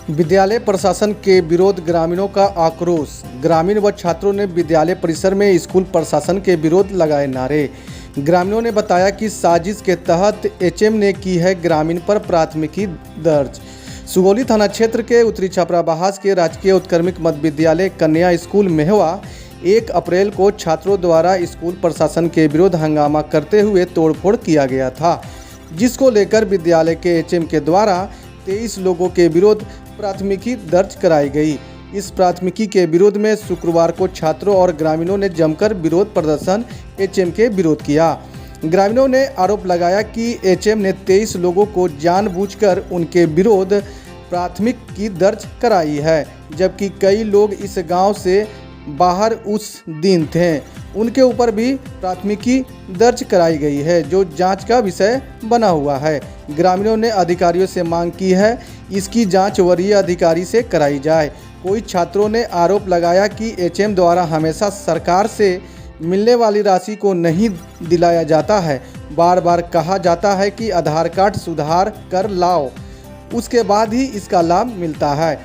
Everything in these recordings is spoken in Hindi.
विद्यालय प्रशासन के विरोध ग्रामीणों का आक्रोश। ग्रामीण व छात्रों ने विद्यालय परिसर में स्कूल प्रशासन के विरोध लगाए नारे। ग्रामीणों ने बताया कि साजिश के तहत एचएम ने की है ग्रामीण पर प्राथमिकी दर्ज। सुगौली थाना क्षेत्र के उत्तरी छपरा बहास के राजकीय उत्क्रमिक मध्य विद्यालय कन्या स्कूल मेहवा 1 अप्रैल को छात्रों द्वारा स्कूल प्रशासन के विरुद्ध हंगामा करते हुए तोड़फोड़ किया गया था, जिसको लेकर विद्यालय के एचएम के द्वारा 23 लोगों के विरुद्ध प्राथमिकी दर्ज कराई गई। इस प्राथमिकी के विरोध में शुक्रवार को छात्रों और ग्रामीणों ने जमकर विरोध प्रदर्शन एचएम के विरोध किया। ग्रामीणों ने आरोप लगाया कि एचएम ने 23 लोगों को जानबूझकर उनके विरोध प्राथमिकी दर्ज कराई है, जबकि कई लोग इस गांव से बाहर उस दिन थे। उनके ऊपर भी प्राथमिकी दर्ज कराई गई है, जो जांच का विषय बना हुआ है। ग्रामीणों ने अधिकारियों से मांग की है इसकी जांच वरीय अधिकारी से कराई जाए। कोई छात्रों ने आरोप लगाया कि एचएम द्वारा हमेशा सरकार से मिलने वाली राशि को नहीं दिलाया जाता है। बार बार कहा जाता है कि आधार कार्ड सुधार कर लाओ, उसके बाद ही इसका लाभ मिलता है।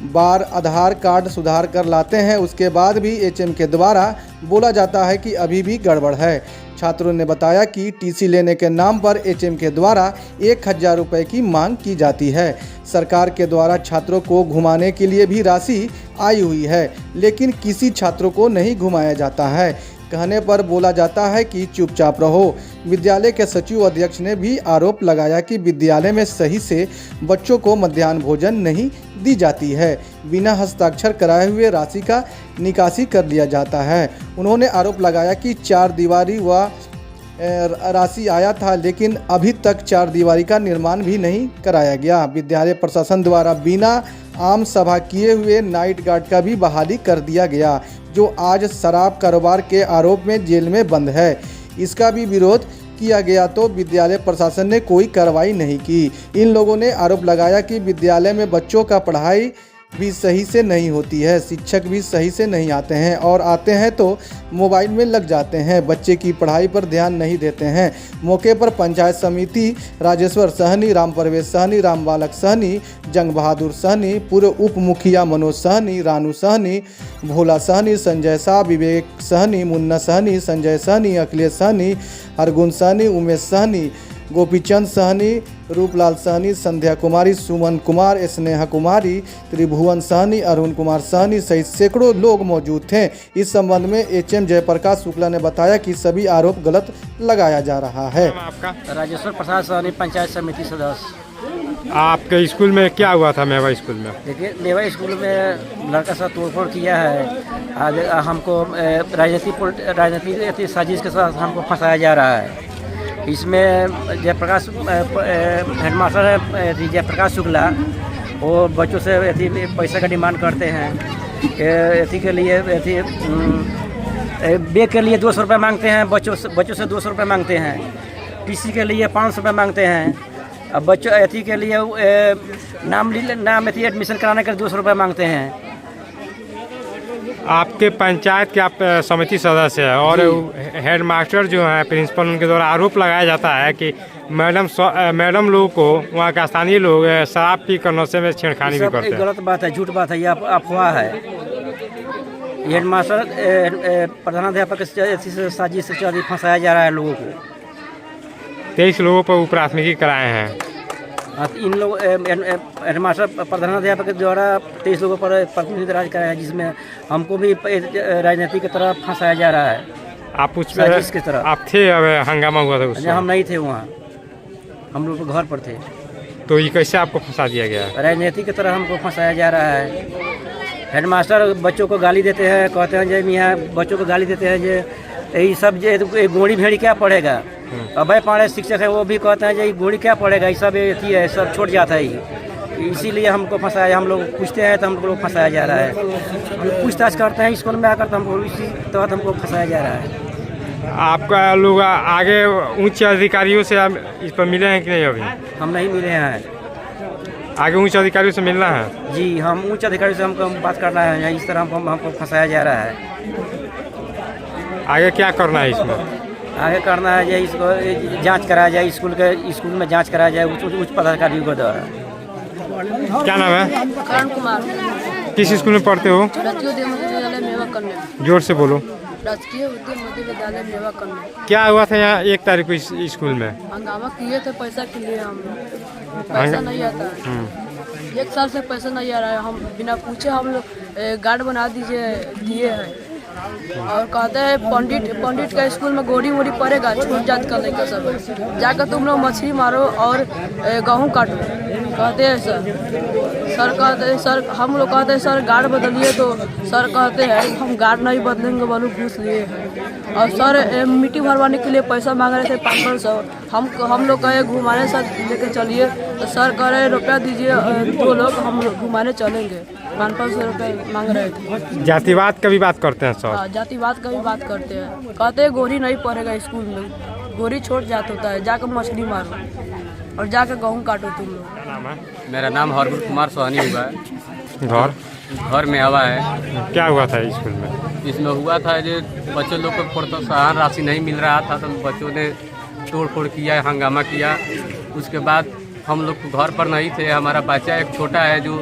बार आधार कार्ड सुधार कर लाते हैं, उसके बाद भी एचएम के द्वारा बोला जाता है कि अभी भी गड़बड़ है। छात्रों ने बताया कि टीसी लेने के नाम पर एचएम के द्वारा 1000 रुपये की मांग की जाती है। सरकार के द्वारा छात्रों को घुमाने के लिए भी राशि आई हुई है, लेकिन किसी छात्रों को नहीं घुमाया जाता है। कहने पर बोला जाता है कि चुपचाप रहो। विद्यालय के सचिव अध्यक्ष ने भी आरोप लगाया कि विद्यालय में सही से बच्चों को मध्याह्न भोजन नहीं दी जाती है, बिना हस्ताक्षर कराए हुए राशि का निकासी कर लिया जाता है। उन्होंने आरोप लगाया कि 4 दीवारी व राशि आया था, लेकिन अभी तक 4 दीवारी का निर्माण भी नहीं कराया गया। विद्यालय प्रशासन द्वारा बिना आम सभा किए हुए नाइट गार्ड का भी बहाली कर दिया गया, जो आज शराब कारोबार के आरोप में जेल में बंद है। इसका भी विरोध किया गया तो विद्यालय प्रशासन ने कोई कार्रवाई नहीं की। इन लोगों ने आरोप लगाया कि विद्यालय में बच्चों का पढ़ाई भी सही से नहीं होती है, शिक्षक भी सही से नहीं आते हैं और आते हैं तो मोबाइल में लग जाते हैं, बच्चे की पढ़ाई पर ध्यान नहीं देते हैं। मौके पर पंचायत समिति राजेश्वर सहनी, राम परवेश सहनी, राम बालक सहनी, जंग बहादुर सहनी, पूर्व उप मुखिया मनोज सहनी, रानू सहनी, भोला सहनी, संजय शाह, विवेक सहनी, मुन्ना सहनी, संजय सहनी, अखिलेश सहनी, हरगुन सहनी, उमेश सहनी, गोपीचंद सहनी, रूपलाल सहनी, संध्या कुमारी, सुमन कुमार, स्नेहा कुमारी, त्रिभुवन सहनी, अरुण कुमार सहनी सहित सैकड़ों लोग मौजूद थे। इस संबंध में एचएम जयप्रकाश शुक्ला ने बताया कि सभी आरोप गलत लगाया जा रहा है। आपका राजेश्वर प्रसाद सहनी, पंचायत समिति सदस्य। आपके स्कूल में क्या हुआ था? मेवा स्कूल में देखिए, मेवा स्कूल में लड़का साथ तोड़फोड़ किया है। आज हमको राजनीतिक साजिश के साथ हमको फंसाया जा रहा है। इसमें जयप्रकाश हेडमास्टर है जयप्रकाश शुक्ला, वो बच्चों से पैसे का डिमांड करते हैं। के लिए बैग के लिए 200 रुपये मांगते हैं, बच्चों से 200 रुपये मांगते हैं। टीसी के लिए 500 रुपये मांगते हैं। अब बच्चों के लिए नाम एडमिशन कराने के 200 रुपये मांगते हैं। आपके पंचायत के आप समिति सदस्य है और हेडमास्टर जो है प्रिंसिपल, उनके द्वारा आरोप लगाया जाता है कि मैडम लोगों को, वहाँ के स्थानीय लोग शराब पी कर नशे में छेड़खानी भी करते हैं। गलत बात है, झूठ बात है, ये अफवाह है। हेडमास्टर प्रधानाध्यापक से साजिश से फंसाया जा रहा है लोगों को। 23 लोगों पर वो प्राथमिकी कराए हैं। इन लोग हेडमास्टर प्रधानाध्यापक के द्वारा 23 लोगों पर प्राथमिकी दर्ज कराया है, जिसमें हमको भी राजनीति की तरफ फंसाया जा रहा है। आप उस की तरह आप थे? अब हंगामा हुआ था उसमें? हम नहीं थे वहाँ, हम लोग घर पर थे। तो ये कैसे आपको फंसा दिया गया? राजनीति की तरह हमको फंसाया जा रहा है। हेडमास्टर बच्चों को गाली देते हैं, कहते हैं जो मियाँ बच्चों को गाली देते हैं जो यही सब जो गोड़ी भेड़ी क्या पड़ेगा। अभय पांडे शिक्षक है, वो भी कहते हैं जो गोड़ी क्या पड़ेगा, ये सब है, सब छूट जाता है। इसीलिए हमको फंसाया, हम लोग पूछते हैं तो हमको फंसाया जा रहा है। हम पूछताछ करते हैं स्कूल में आकर तो हमको इसी तहत हमको फंसाया जा रहा है। आपका लोग आगे उच्च अधिकारियों से इस पर मिले हैं कि नहीं? अभी हम नहीं मिले हैं। आगे उच्च अधिकारियों से मिलना है? जी, हम उच्च अधिकारियों से हमको बात करना है। इस तरह हमको फंसाया जा रहा है। आगे क्या करना है? इसमें आगे करना है जो इसको जांच कराया जाए, स्कूल में जांच कराया जाए उच्च पदाधिकारियों के द्वारा। क्या नाम है? करण कुमार, किस स्कूल में पढ़ते हो? राजकीय उद्यम विद्यालय मेवा कन्या। जोर से बोलो। राजकीय उद्यम विद्यालय मेवा कन्या। क्या हुआ था यहाँ 1 तारीख को इस स्कूल में? हंगामा किए थे पैसा के लिए, हम पैसा नहीं आता है। 1 साल से पैसा नहीं आ रहा है। हम बिना पूछे हम लोग गार्ड बना दीजिए दिए हैं, और कहते हैं पंडित का स्कूल में गोड़ी वोड़ी पड़ेगा, छूट जात का लड़का सब जाकर तुम लोग मछली मारो और गेहूँ काटो, कहते हैं सर कहते हैं सर, हम लोग कहते हैं सर गार्ड बदलिए, तो सर कहते हैं हम गार्ड नहीं बदलेंगे, बोलो घूस लिए हैं। और सर मिट्टी भरवाने के लिए पैसा मांग रहे थे 500। हम लोग कहे घुमाने सर लेके चलिए, तो सर कह रहे रुपया दीजिए, 2 लोग हम घुमाने चलेंगे। 500 रुपये मांग रहे थे। जातिवाद का भी बात करते हैं सर? हाँ, जातिवाद का भी बात करते हैं। कहते हैं गोरी नहीं पड़ेगा स्कूल में, गोरी छोट जात होता है, जाकर मछली मारो और जाकर गेहूँ काटो तुम लोग। क्या नाम है? मेरा नाम हरगुल कुमार सोहनी हुआ है। घर में हवा है। क्या हुआ था स्कूल में? इसमें हुआ था जो बच्चों लोग को प्रोत्साहन राशि नहीं मिल रहा था, तो बच्चों ने तोड़ फोड़ किया, हंगामा किया। उसके बाद हम लोग घर पर नहीं थे। हमारा बच्चा एक छोटा है जो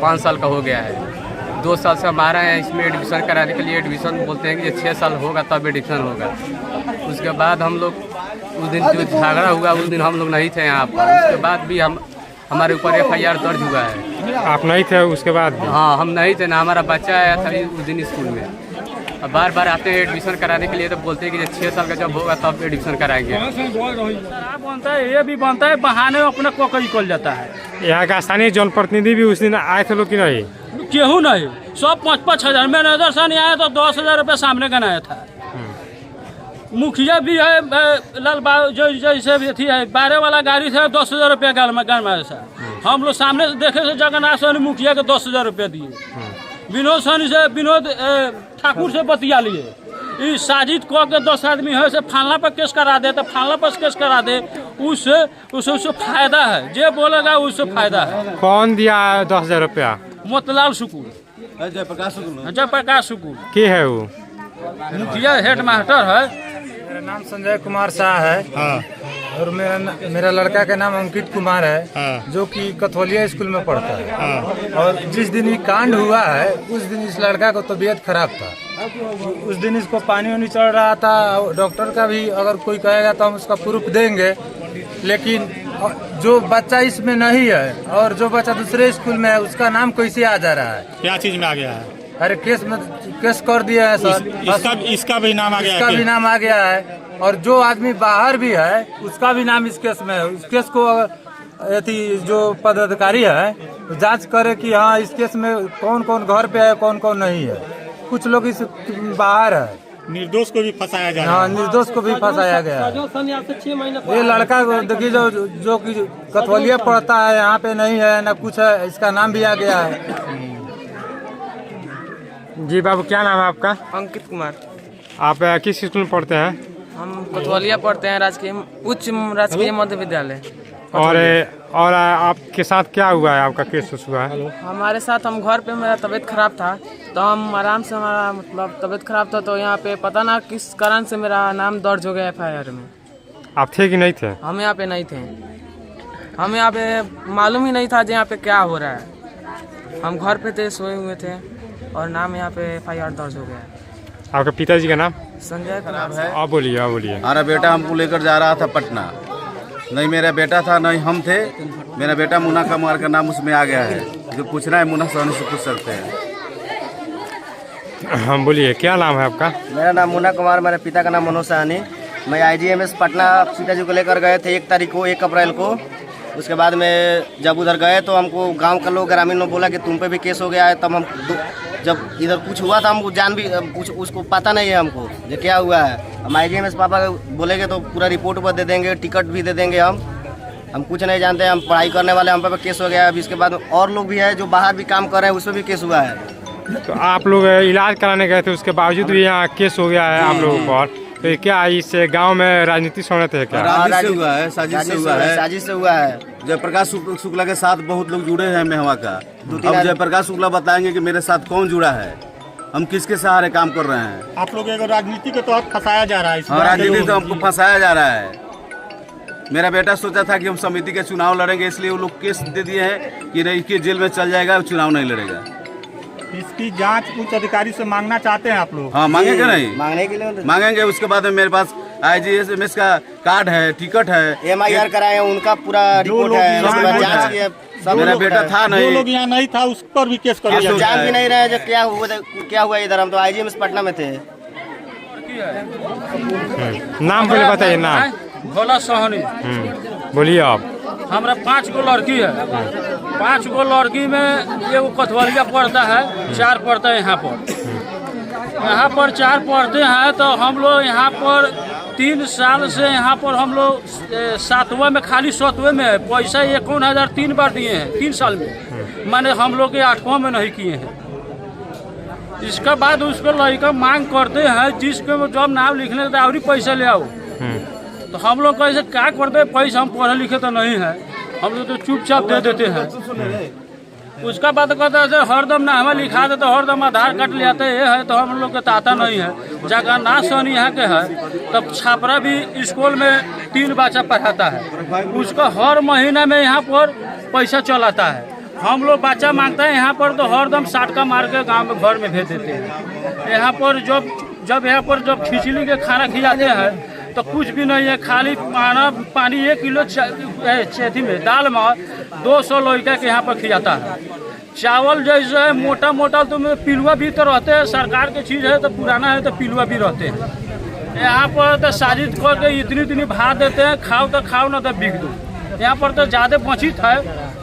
5 साल का हो गया है। 2 साल से हम आ रहे हैं इसमें एडमिशन कराने के लिए। एडमिशन बोलते हैं कि 6 साल होगा तब एडमिशन होगा। उसके बाद हम लोग उस दिन जो झगड़ा हुआ उस दिन हम लोग नहीं थे यहाँ पर। उसके बाद भी हमारे ऊपर FIR दर्ज हुआ है। आप नहीं थे उसके बाद भी? हाँ, हम नहीं थे ना, हमारा बच्चा आया था उस दिन स्कूल में। अब बार बार आते हैं एडमिशन कराने के लिए, तो बोलते हैं कि 6 साल का जब होगा तब एडमिशन कराएंगे। बनता है, ये भी बनता है, बहाने अपना कोकरी खोल जाता है। यहाँ का स्थानीय जनप्रतिनिधि भी उस दिन आए थे लोग कि नहीं? केहू नहीं, सब 5-5 हजार। मैनेजर साहब आया तो 10,000 रुपये सामने गनाया था। मुखिया भी है, लाल बाबू जो जैसे भी थी है, 12 वाला गाड़ी था, 10,000 रुपया गनवाया था। हम लोग सामने से देखे से जगन्नाथ सोनी मुखिया के 10,000 रुपया दिए। विनोद सोनी से, विनोद ठाकुर से बतिया लिए। इस साजिद को के 10 आदमी है से फालना पर केस करा दे, तो फालना पर केस करा दे, उससे फायदा है। जे बोलेगा उससे फायदा है। कौन दिया 10,000 रुपया? मोतीलाल सुकूल, जयप्रकाश सुकूल के है वो? मुखिया हेड मास्टर है। मेरा नाम संजय कुमार शाह है। हाँ। और मेरा लड़का का नाम अंकित कुमार है। हाँ। जो कि कथौलिया स्कूल में पढ़ता है। हाँ। और जिस दिन ये कांड हुआ है उस दिन इस लड़का को तबीयत खराब था। उस दिन इसको पानी वानी चढ़ रहा था। डॉक्टर का भी अगर कोई कहेगा तो हम उसका प्रूफ देंगे, लेकिन जो बच्चा इसमें नहीं है और जो बच्चा दूसरे स्कूल में है उसका नाम कैसे आ जा रहा है? क्या चीज में आ गया है? अरे केस कर दिया है सर। इसका भी नाम आ गया? इसका भी नाम आ गया है। और जो आदमी बाहर भी है उसका भी नाम इस केस में है। इस केस को जो पदाधिकारी है जांच करे कि हाँ इस केस में कौन कौन घर पे है, कौन कौन नहीं है। कुछ लोग इस बाहर है। निर्दोष को भी फंसाया जा रहा है। हाँ, निर्दोष को भी फंसाया गया है। ये लड़का देखिए जो कि कथौलिया पढ़ता है, यहाँ पे नहीं है ना कुछ है, इसका नाम भी आ गया है। जी बाबू, क्या नाम है आपका? अंकित कुमार। आप किस स्कूल में पढ़ते हैं? हम कोतवालिया पढ़ते हैं, उच्च राजकीय मध्य विद्यालय। और आपके साथ क्या हुआ है? आपका केस हुआ है? हमारे साथ, हम घर पे, मेरा तबीयत खराब था तो हम आराम से, हमारा मतलब तबीयत खराब था तो यहाँ पे पता ना किस कारण से मेरा नाम दर्ज हो गया FIR में। आप थे कि नहीं थे? हम यहाँ पे नहीं थे। हम यहाँ पे मालूम ही नहीं था जो यहाँ पे क्या हो रहा है। हम घर पे थे, सोए हुए थे और नाम यहाँ पे FIR दर्ज हो गया। आपके पिताजी का नाम? संजय कुमार है। आप बोलिए, आप बोलिए। हमारा बेटा हमको लेकर जा रहा था पटना। नहीं मेरा बेटा था, नहीं हम थे। मेरा बेटा मुन्ना कुमार का नाम उसमें आ गया है। जो पूछना है मुन्ना सोहनी से पूछ सकते हैं। हम बोलिए, क्या नाम है आपका? मेरा नाम मुन्ना कुमार, मेरे पिता का नाम मनोज साहनी। मैं IGMS पटना पिताजी को लेकर गए थे 1 तारीख को, 1 अप्रैल को। उसके बाद में जब उधर गए तो हमको गांव का लोग, ग्रामीण लोग बोला कि तुम पे भी केस हो गया है। तब हम जब इधर कुछ हुआ था हमको जान भी उसको पता नहीं है हमको जो क्या हुआ है। हम IGMS पापा बोलेंगे तो पूरा रिपोर्ट पर दे देंगे, टिकट भी दे देंगे। हम कुछ नहीं जानते, हम पढ़ाई करने वाले, हम पे केस हो गया है। अभी इसके बाद और लोग भी है जो बाहर भी काम कर रहे हैं, उसमें भी केस हुआ है। तो आप लोग इलाज कराने गए थे, उसके बावजूद भी यहाँ केस हो गया है आप लोगों पर। तो क्या इससे गांव में राजनीति सोचते हैं क्या? राजनीति से हुआ है, साजिश से हुआ है। साजिश से हुआ है। जयप्रकाश शुक्ला के साथ बहुत लोग जुड़े हैं मेहवा का। अब जयप्रकाश शुक्ला बताएंगे कि मेरे साथ कौन जुड़ा है, हम किसके सहारे काम कर रहे हैं। आप लोग राजनीति के तहत फंसाया जा रहा है? हाँ, राजनीति तो हमको फंसाया जा रहा है। मेरा बेटा सोचा था कि हम समिति के चुनाव लड़ेंगे, इसलिए वो लोग केस दे दिए हैं कि नहीं कि जेल में चल जाएगा, चुनाव नहीं लड़ेगा। इसकी जांच उच्च अधिकारी से मांगना चाहते हैं आप लोग? हाँ, मांगेंगे नहीं, मांगने के लिए मांगेंगे। उसके बाद में मेरे पास IGSMS का कार्ड है, टिकट है, MIR कराए, उनका पूरा रिपोर्ट है, उसके बाद जांच की है। मेरा बेटा था नहीं, जो लोग यहाँ नहीं था उस पर भी केस कर दिया। जान भी नहीं रहे जो क्या हुआ इधर। हम तो IGMS पटना में थे। नाम बोले बताइए नाम। भोला सोहनी। बोलिए आप। हमारा 5 गो लड़की है। 5 गो लड़की में एगो कथवलिया पढ़ता है, 4 पढ़ता है यहाँ पर 4 पढ़ते हैं। तो हम लोग यहाँ पर 3 साल से यहाँ पर हम लोग 7वां में, खाली 7वें में है। पैसा 51,000 3 बार दिए हैं 3 साल में। माने हम लोग के 8वां में नहीं किए हैं। इसके बाद उसको लड़का मांग करते हैं जिसके जब नाम लिखने का और पैसा ले आओ। तो हम लोग कैसे क्या करते हैं, पैसा हम पढ़े लिखे तो नहीं है, हम लोग तो चुपचाप दे देते हैं। उसका बाद कहते हैं हरदम नाम लिखा दे, तो हरदम आधार कार्ड ले आते हैं। तो हम लोग के ताता नहीं है। जगन्नाथ सोनी यहाँ के है, तब छापरा भी स्कूल में 3 बच्चा पढ़ाता है। उसका हर महीना में यहाँ पर पैसा चलाता है। हम लोग बच्चा मांगता है यहाँ पर, तो हरदम 60 का मार के गाँव में घर में भेज देते हैं। यहाँ पर जब खिचड़ी के खाना खिलाते हैं तो कुछ भी नहीं है, खाली पानी 1 किलो चेथी में दाल में 200 लड़का के यहाँ पर खिलाता है। चावल जैसे है मोटा मोटा, तो पिलुआ भी तो रहते हैं। सरकार की चीज़ है तो पुराना है तो पिलुआ भी रहते हैं। यहाँ पर तो साजिश करके इतनी भाव देते हैं, खाओ तो खाओ ना तो बिक दो। यहाँ पर तो ज़्यादा बचित है,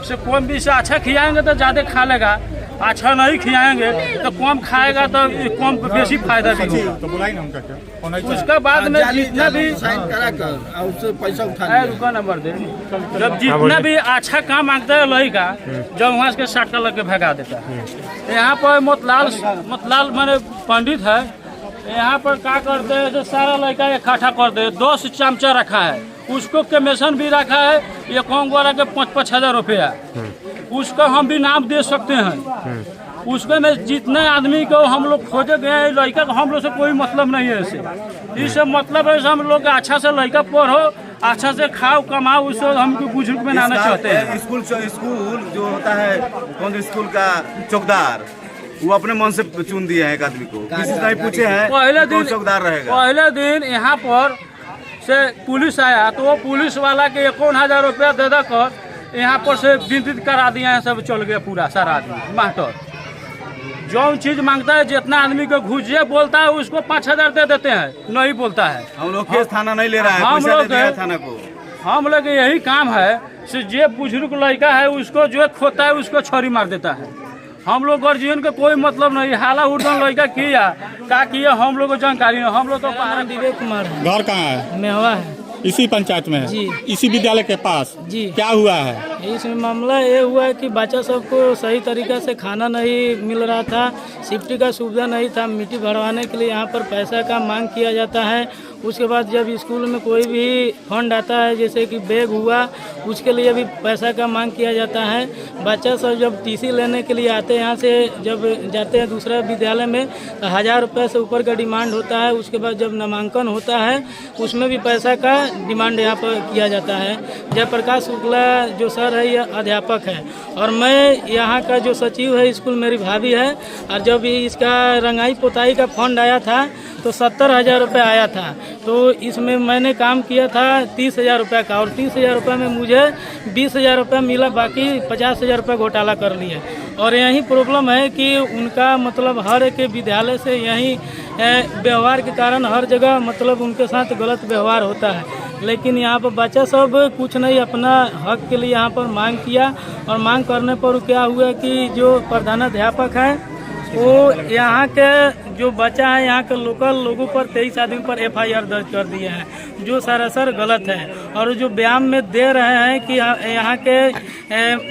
से कम भी से अच्छा खिलाएंगे तो ज़्यादा खा लेगा, अच्छा नहीं खिलाएंगे तो कम खाएगा, तो कम बेसी फायदा भी होगा। तो बुलाई ना उनका क्या? उसके बाद में जितना भी पैसा रुका नंबर दे, जब जितना भी अच्छा काम मांगता है लड़का, जब वहाँ से 60 का लग के भगा देता है। यहाँ पर मतलाल मैंने पंडित है, यहाँ पर क्या करते हैं जो सारा लड़का इकट्ठा करते हैं। 10 चमचा रखा है, उसको कमीशन भी रखा है 1 के 5-5 हज़ार रुपया। उसको हम भी नाम दे सकते हैं। उसके में जितने आदमी को हम लोग खोजे गए लड़का को, हम लोग से कोई मतलब नहीं है। इससे मतलब है हम लोग अच्छा से लड़का पढ़ो, अच्छा से खाओ कमाओ, उससे हम बुजुर्ग बनाना चाहते हैं। स्कूल जो होता है, कौन स्कूल का चौकीदार, वो अपने मन से चुन दिया है एक आदमी को, किसी से नहीं पूछे हैं पहले दिन चौकीदार रहेगा। पहले दिन यहाँ पर से पुलिस आया, तो वो पुलिस वाला के 51,000 रुपया दे देकर यहाँ पर से विदित करा दिया है। सब चल गया पूरा सारा आदमी मास्टर। जो चीज मांगता है, जितना आदमी को घुसिए बोलता है उसको 5,000 दे देते हैं, नहीं बोलता है। हम लोग केस थाना नहीं ले रहा है, हम पैसा लोग दे दिया थाना को। हम लोग यही काम है, से जो बुजुर्ग लड़का है उसको जो खोता है उसको छोरी मार देता है। हम लोग गार्जियन का कोई मतलब नहीं। हाला उड़न लड़का किया का किया हम लोग को जानकारी नहीं। हम लोग तो विवेक कुमार है। घर कहाँ है? मेहवा है इसी पंचायत में है जी। इसी विद्यालय के पास जी। क्या हुआ है? इसमें मामला ये हुआ है कि बच्चा सबको सही तरीक़ा से खाना नहीं मिल रहा था, सेफ्टी का सुविधा नहीं था। मिट्टी भरवाने के लिए यहाँ पर पैसा का मांग किया जाता है। उसके बाद जब स्कूल में कोई भी फंड आता है, जैसे कि बैग हुआ, उसके लिए भी पैसा का मांग किया जाता है। बच्चा सब जब TC लेने के लिए आते हैं, यहाँ से जब जाते हैं दूसरा विद्यालय में, तो 1,000 रुपये से ऊपर का डिमांड होता है। उसके बाद जब नामांकन होता है उसमें भी पैसा का डिमांड यहाँ पर किया जाता है। जयप्रकाश शुक्ला जो सर है, ये अध्यापक है, और मैं यहाँ का जो सचिव है स्कूल मेरी भाभी है। और जब इसका रंगाई पोताई का फंड आया था तो 70,000 रुपये आया था। तो इसमें मैंने काम किया था 30,000 रुपये का, और 30,000 रुपये में मुझे 20,000 रुपये मिला, बाकी 50,000 रुपये घोटाला कर लिए। और यही प्रॉब्लम है कि उनका मतलब हर एक विद्यालय से यही व्यवहार के कारण हर जगह मतलब उनके साथ गलत व्यवहार होता है। लेकिन यहाँ पर बच्चा सब कुछ नहीं, अपना हक के लिए यहाँ पर मांग किया, और मांग करने पर क्या हुआ कि जो प्रधानाध्यापक हैं वो यहाँ के जो बच्चा है यहाँ के लोकल लोगों पर 23 आदमी पर FIR दर्ज कर दिए हैं, जो सरासर गलत है। और जो बयान में दे रहे हैं कि यहाँ के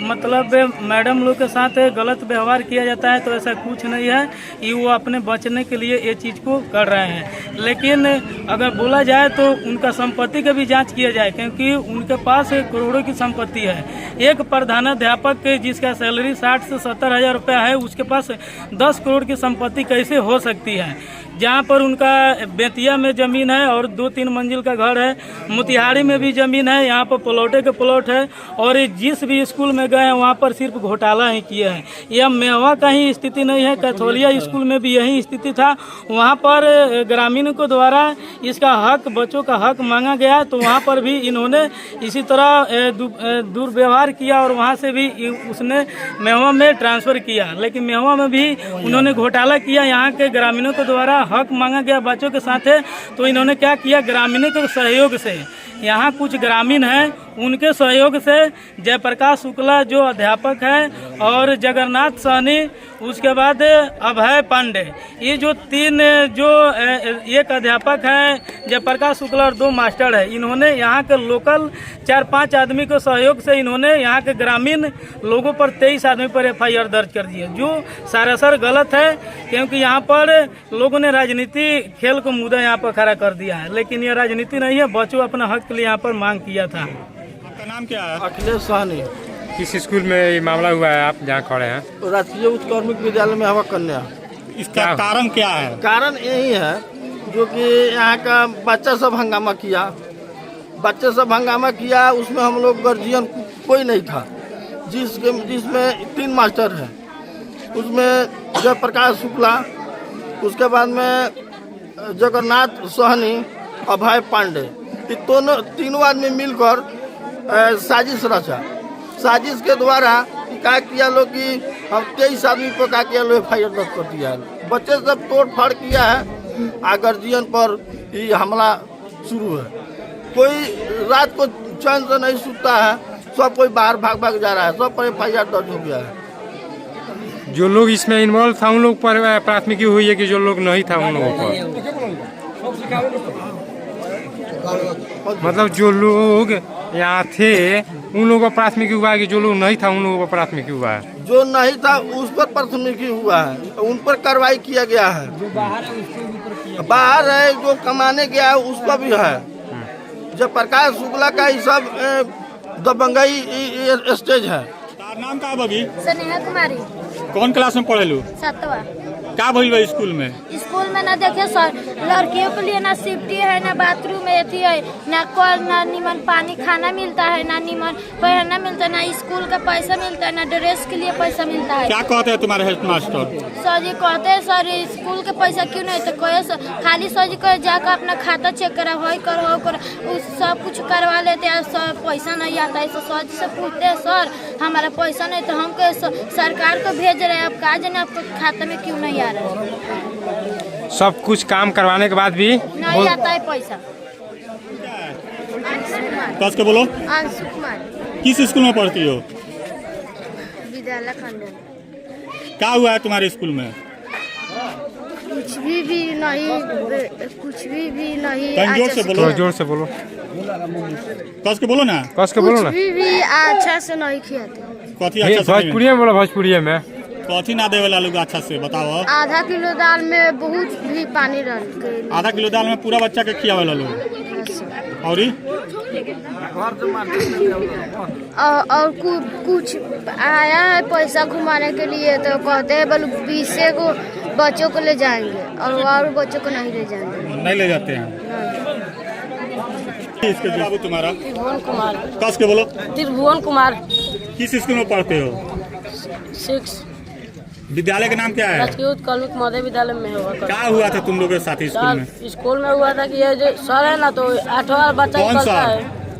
मतलब मैडम लोग के साथ गलत व्यवहार किया जाता है, तो ऐसा कुछ नहीं है। कि वो अपने बचने के लिए ये चीज़ को कर रहे हैं। लेकिन अगर बोला जाए तो उनका संपत्ति का भी जांच किया जाए, क्योंकि उनके पास करोड़ों की संपत्ति है। एक प्रधानाध्यापक जिसका सैलरी 60 से 70 हज़ार रुपया है, उसके पास 10 करोड़ की संपत्ति कैसे हो सकती है? जहाँ पर उनका बेतिया में ज़मीन है और 2-3 मंजिल का घर है, मोतिहारी में भी ज़मीन है, यहाँ पर प्लॉटे के प्लॉट है। और जिस भी स्कूल में गए हैं वहाँ पर सिर्फ घोटाला ही किए हैं। यह मेवा का ही स्थिति नहीं है, कैथोलिया स्कूल में भी यही स्थिति था। वहाँ पर ग्रामीणों को द्वारा इसका हक, बच्चों का हक मांगा गया, तो वहाँ पर भी इन्होंने इसी तरह दुर्व्यवहार किया और वहाँ से भी उसने मेवा में ट्रांसफ़र किया। लेकिन मेवा में भी उन्होंने घोटाला किया। यहाँ के ग्रामीणों के द्वारा हक मांगा गया बच्चों के साथ है, तो इन्होंने क्या किया, ग्रामीणों के सहयोग से, यहाँ कुछ ग्रामीण हैं उनके सहयोग से जयप्रकाश शुक्ला जो अध्यापक है और जगन्नाथ सहनी, उसके बाद अभय पांडे, ये जो 3 जो एक अध्यापक हैं जयप्रकाश शुक्ला और 2 मास्टर है, इन्होंने यहाँ के लोकल 4-5 आदमी के सहयोग से इन्होंने यहाँ के ग्रामीण लोगों पर 23 आदमी पर FIR दर्ज कर दिए, जो सरासर गलत है। क्योंकि यहाँ पर लोगों ने राजनीति खेल को मुद्दा यहाँ पर खड़ा कर दिया है, लेकिन ये राजनीति नहीं है। बच्चों अपना हक के लिए यहाँ पर मांग किया था। आपका नाम क्या है? अखिलेश सहनी, किस स्कूल में ये मामला हुआ है, आप जहाँ खड़े हैं? राजकीय उच्च कार्मिक विद्यालय में हवा कन्या। इसका कारण क्या है? कारण यही है जो कि यहाँ का बच्चा सब हंगामा किया, उसमें हम लोग गार्जियन कोई नहीं था, जिसमें 3 मास्टर हैं, उसमें जयप्रकाश शुक्ला, उसके बाद में जगन्नाथ सहनी, अभय पांडे, तीनों आदमी मिलकर साजिश रचा। साजिश के द्वारा क्या किया लोग कि हम 23 आदमी पर क्या किया लोग FIR दर्ज कर दिया है। बच्चे सब तोड़ फाड़ किया है, गार्जियन पर ये हमला शुरू है। कोई रात को चैन से नहीं सुतता है, सब कोई बाहर भाग जा रहा है, सब पर FIR दर्ज हो गया है। जो लोग इसमें इन्वॉल्व था उन लोग पर प्राथमिकी हुई है कि जो लोग नहीं था उन लोगों पर? मतलब जो लोग यहाँ थे उन लोगों पर प्राथमिकी हुआ है कि जो लोग नहीं था उन लोगों पर प्राथमिकी हुआ है? जो नहीं था उस पर प्राथमिकी हुआ है, उन पर कार्रवाई किया गया है। जो बाहर है, जो कमाने गया है, उस पर भी है। जयप्रकाश शुक्ला का ही सब दबंगई स्टेज है। नाम का बगी? स्नेहा कुमारी। कौन क्लास में पढ़े लू? 7वां। क्या भइल बा स्कूल में? स्कूल में ना देखे सर, लड़कियों के लिए ना सेफ्टी है, ना बाथरूम में अथी है, ना कल, ना नीमन पानी खाना मिलता है, ना नीमन पहनना मिलता है, ना स्कूल का पैसा मिलता है, ना ड्रेस के लिए पैसा मिलता है। क्या कहते हैं तुम्हारे हेड मास्टर? सर जी कहते हैं सर स्कूल के पैसा क्यों नहीं, तो कहे खाली सर जी कहे जाकर अपना खाता चेक करा, हो कर उस सब कुछ करवा लेते हैं, सर पैसा नहीं आता है। सर जी से पूछते हैं सर हमारा पैसा नहीं, तो हम कहे सरकार को भेज रहे हैं, अब कहा जाने आपको खाता में क्यों नहीं आ रहा है। सब कुछ काम करवाने के बाद भी नहीं आता है पैसा। कस के बोलो। अंशु कुमार। किस स्कूल में पढ़ती हो? विद्यालय खंडन। क्या हुआ है तुम्हारे स्कूल में? कुछ भी नहीं, कुछ भी नहीं। जोर से बोलो। जोर से बोलो। कस के बोलो ना। कस के बोलो ना। कुछ भी अच्छा से नहीं खिलाते। कथी अच्छा से? भोजपुरी में बोलो, भोजपुरी में। कथी ना देवे लोग अच्छा से बताओ। आधा किलो दाल में बहुत भी पानी डाल के। आधा किलो दाल में पूरा बच्चा के खियावे लोग। और कुछ आया है पैसा घुमाने के लिए, तो कहते हैं बल 20 को बच्चों को ले जाएंगे और बच्चों को नहीं ले जाएंगे। नहीं ले जाते हैं। इसके बाबू तुम्हारा? त्रिभुवन कुमार। कस के बोलो। त्रिभुवन कुमार। किस स्कूल में पढ़ते हो? 6। विद्यालय का नाम क्या है? राजकीय उच्च कार्मिक मध्य विद्यालय में हुआ। क्या हुआ था तुम लोग के साथ स्कूल में? स्कूल में हुआ था कि ये जो सर है ना, तो 8वां बच्चा निकलता है,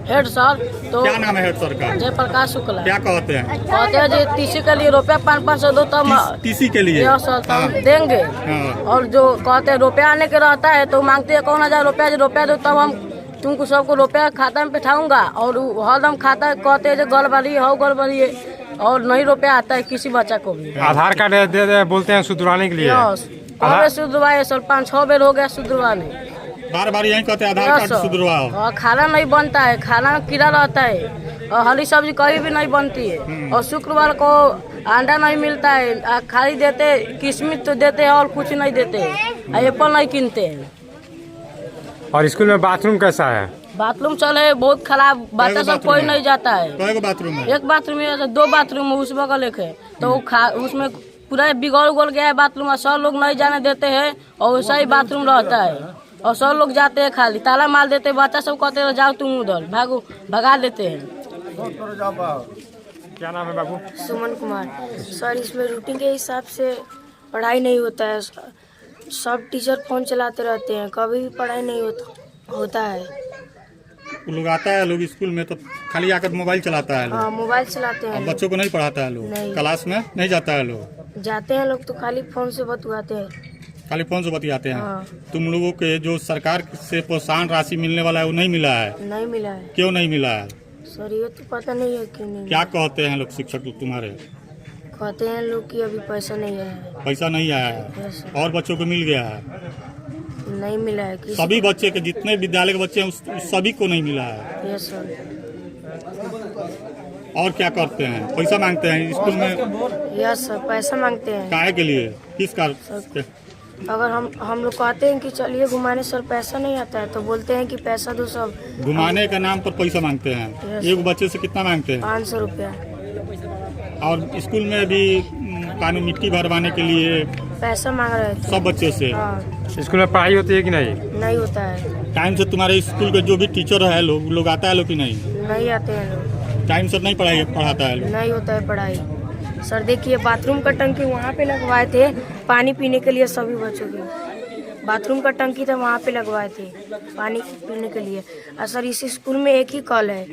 हेड सर। तो क्या नाम है हेड सर का? जयप्रकाश शुक्ला। क्या कहते हैं? कहते हैं जी टीसी के लिए रुपया 500 दो तब टीसी के लिए सर देंगे। और जो कहते हैं रुपया आने के रहता है तो मांगते हैं 1000 रुपया, जो रुपया दो तब हम तुमको सबको रुपया खाता में बैठाऊंगा। और हरदम खाता कहते हैं जो गड़बड़ी है और नहीं रुपया आता है किसी बच्चा को भी। आधार कार्ड दे दे बोलते हैं सुधरवाने के लिए। सुधरवाए सर 5-6 बेर हो गया सुधरवाने। बार यही कहते हैं आधार कार्ड सुधरवाओ। और खाना नहीं बनता है, खाना कीड़ा रहता है, और हरी सब्जी कहीं भी नहीं बनती है, और शुक्रवार को अंडा नहीं मिलता है, खाली देते किशमिश तो देते हैं और कुछ नहीं देते हैं, एप्पल नहीं कीनते हैं। और स्कूल में बाथरूम कैसा है? बाथरूम चले बहुत खराब, बच्चा सब कोई नहीं जाता है। बाथरूम है? एक बाथरूम है, 2 बाथरूम है, उस बगल एक है, तो उसमें पूरा बिगड़ उगड़ गया है बाथरूम और सब लोग नहीं जाने देते हैं और वैसा ही बाथरूम रहता है और सब लोग जाते हैं खाली ताला मार देते हैं। बच्चा सब कहते हैं जाओ तुम उधर भागो, भगा देते हैं। क्या नाम है बाबू? सुमन कुमार। सर इसमें रूटीन के हिसाब से पढ़ाई नहीं होता है। सब टीचर फोन चलाते रहते हैं, कभी भी पढ़ाई नहीं होता है। लोग आता है लोग स्कूल में तो खाली आकर मोबाइल चलाता है हाँ, लोग। मोबाइल चलाते हैं। बच्चों को नहीं पढ़ाता है लोग, क्लास में नहीं जाता है लोग। जाते हैं लोग तो खाली फोन से बतवाते हैं, खाली फोन से बतियाते हैं। हाँ। तुम लोगों के जो सरकार से प्रोत्साहन राशि मिलने वाला है वो नहीं मिला है? नहीं मिला है। क्यों नहीं मिला है? सर ये तो पता नहीं है क्यों नहीं। क्या कहते हैं लोग शिक्षक लोग तुम्हारे? कहते हैं लोग कि अभी पैसा नहीं आया है। पैसा नहीं आया है? Yes sir. और बच्चों को मिल गया है? नहीं मिला है किसी सभी बच्चे के जितने विद्यालय के बच्चे हैं उस सभी को नहीं मिला है। Yes sir. और क्या करते हैं? पैसा मांगते हैं स्कूल में? यस सर, पैसा मांगते हैं। काहे के लिए? किस कारण? अगर हम लोग कहते हैं कि चलिए घुमाने सर पैसा नहीं आता है तो बोलते हैं कि पैसा दो सब। घुमाने के नाम पर पैसा मांगते हैं। यस। एक बच्चे से कितना मांगते हैं? 500 रुपया। और स्कूल में भी पानी मिट्टी भरवाने के लिए पैसा मांग रहे थे सब बच्चों से। हाँ। स्कूल में पढ़ाई होती है कि नहीं? नहीं होता है। टाइम से तुम्हारे स्कूल के जो भी टीचर है लोग आता है लोग कि नहीं? नहीं आते हैं लोग। टाइम से नहीं पढ़ाता है लोग? नहीं होता है पढ़ाई। सर देखिए बाथरूम का टंकी वहाँ पे लगवाए थे पानी पीने के लिए सभी बच्चों के। बाथरूम का टंकी था वहाँ पे लगवाए थे पानी पीने के लिए। और सर इस स्कूल में एक ही कल है,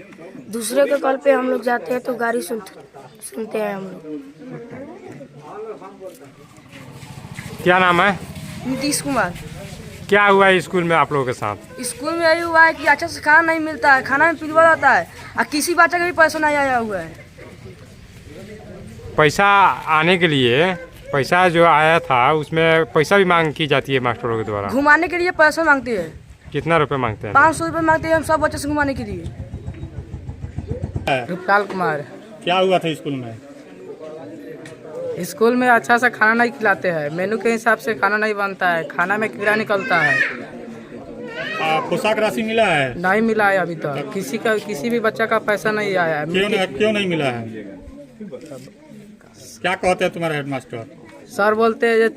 दूसरे के कल पे हम लोग जाते हैं तो गाड़ी सुनते हैं हम लोग। क्या नाम है? नीतीश कुमार। क्या हुआ है स्कूल में आप लोगों के साथ? स्कूल में यही हुआ है कि अच्छा से खाना नहीं मिलता है, खाना में पिलवा रहता है और किसी बच्चे का भी पैसा नहीं आया हुआ है। पैसा आने के लिए पैसा जो आया था उसमें पैसा भी मांग की जाती है मास्टरों के द्वारा? घुमाने के लिए पैसा मांगते हैं। कितना रुपए मांगते हैं? 500 रुपये मांगते हैं हम सब बच्चे से घुमाने के लिए। रूपलाल कुमार। क्या हुआ था स्कूल में? स्कूल में अच्छा सा खाना नहीं खिलाते हैं, मेनू के हिसाब से खाना नहीं बनता है, खाना में कीड़ा निकलता है। पोशाक राशि मिला है? नहीं मिला है अभी तक, किसी भी बच्चा का पैसा नहीं आया है। क्यों नहीं मिला है? क्या कहते हैं तुम्हारे हेडमास्टर? सर बोलते हैं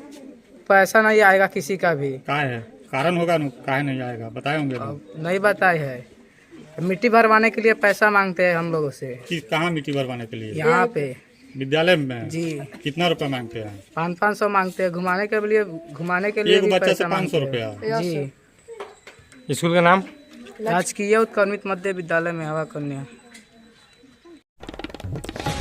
पैसा नहीं आएगा किसी का भी। क्या है कारण होगा ना, काहे नहीं आएगा बताए होंगे ना? नहीं बताए है। मिट्टी भरवाने के लिए पैसा मांगते हैं हम लोगों से। कहाँ मिट्टी भरवाने के लिए? यहाँ पे विद्यालय में जी। कितना रुपया मांगते हैं? 500 मांगते हैं। घुमाने के लिए एक बच्चे से 500 रुपया? जी। स्कूल का नाम? राजकीय उत्क्रमित मध्य विद्यालय में हवा कन्या।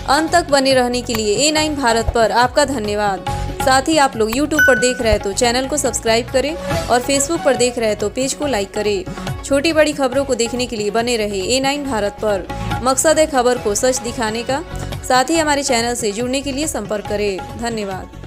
अंत तक बने रहने के लिए A9 भारत पर आपका धन्यवाद। साथ ही आप लोग YouTube पर देख रहे हैं तो चैनल को सब्सक्राइब करें और Facebook पर देख रहे हैं तो पेज को लाइक करें। छोटी बड़ी खबरों को देखने के लिए बने रहे A9 भारत पर। मकसद है खबर को सच दिखाने का। साथ ही हमारे चैनल से जुड़ने के लिए संपर्क करें। धन्यवाद।